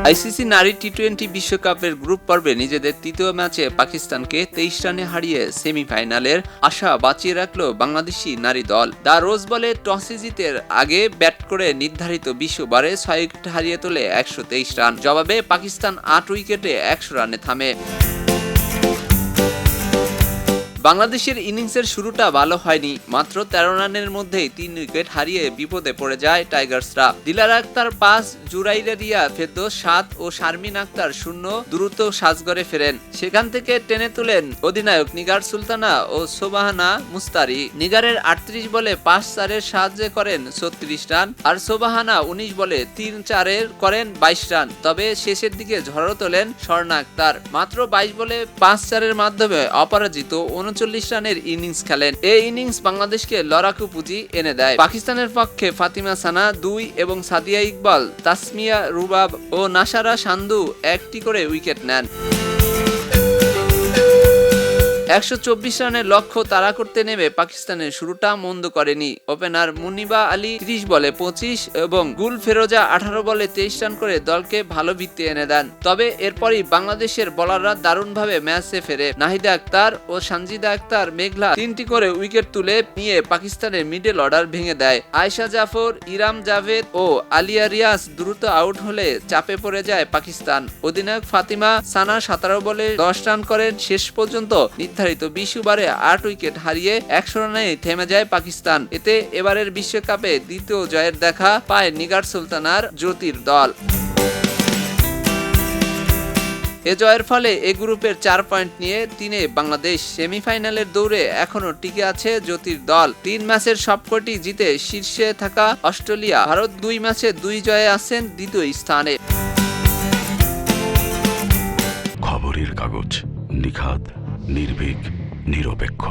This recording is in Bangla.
আইসিসি নারী টি-20 বিশ্বকাপের গ্রুপ পর্বে নিজেদের তৃতীয় ম্যাচে পাকিস্তানকে 23 রানে হারিয়ে সেমিফাইনালের আশা বাঁচিয়ে রাখল বাংলাদেশি নারী দল। দ্য রোজ বলে টসে জিতে আগে ব্যাট করে নির্ধারিত 20 ওভারে 6 উইকেট হারিয়ে তোলে 123 রান। জবাবে পাকিস্তান 8 উইকেটে 100 রানে থামে। বাংলাদেশের ইনিংসের শুরুটা ভালো হয়নি। মাত্র 13 রানের মধ্যেই 3 উইকেট হারিয়ে বিপদে পড়ে যায় টাইগার্সরা। দিলারা আক্তার 5, জুরাইরা রিয়া ফেরদৌস 7 ও শারমিন আক্তার 0 দ্রুত সাজঘরে ফেরেন। সেখান থেকে টেনে তুলেন অধিনায়ক নিগার সুলতানা ও সোবাহানা মুস্তারি। নিগারের 38 বলে 5-4-এর সাহায্যে করেন 36 রান, আর সোবাহানা 19 বলে 3-4-এর করেন 22 রান। তবে শেষের দিকে ঝড়ো তোলেন স্বর্ণা আক্তার। মাত্র 22 বলে 5-4-এর মাধ্যমে অপরাজিত 39 রানের ইনিংস খেলেন। এই ইনিংস বাংলাদেশকে লড়াকু পুঁজি এনে দেয়। পাকিস্তানের পক্ষে ফাতিমা সানা 2 এবং সাদিয়া ইকবাল, তাসমিয়া রুবাব ও নাসারা সান্ধু 1টি করে উইকেট নেন। 124 রানের লক্ষ্য তাড়া করতে নেমে পাকিস্তানের শুরুটা মন্দ করেনি। ওপেনার মুনিবা আলী 30 বলে 25 এবং গুল ফেরোজা 18 বলে 23 রান করে দলকে ভালো ভিত্তি এনে দেন। তবে এরপরই বাংলাদেশের বোলাররা দারুণভাবে ম্যাচে ফেরে। নাহিদা আক্তার ও সানজিদা আক্তার মেঘলা 3টি করে উইকেট তুলে নিয়ে পাকিস্তানের মিডল অর্ডার ভেঙে দেয়। আয়েশা জাফর, ইরাম জাভেদ ও আলিয়া রিয়াজ দ্রুত আউট হলে চাপে পড়ে যায় পাকিস্তান। অধিনায়ক ফাতিমা সানা 17 বলে 10 রান করেন। শেষ পর্যন্ত নির্ধারিত 20 ওভারে 8 উইকেট হারিয়ে 100 রানে থেমে যায় পাকিস্তান। এতে এবারের বিশ্বকাপে দ্বিতীয় জয়ের দেখা পায় নিগার সুলতানার জ্যোতির দল। এ জয়ের ফলে এ গ্রুপের 4 পয়েন্ট নিয়ে 3-এ বাংলাদেশ। সেমিফাইনালের দৌড়ে এখনো টিকে আছে জ্যোতির দল। 3 ম্যাচের সবকটি জিতে শীর্ষে থাকা অস্ট্রেলিয়া। ভারত 2 ম্যাচে 2 জয়ে আছেন দ্বিতীয় স্থানে। খবরের কাগজ, নিখাত, নির্ভীক, নিরপেক্ষ।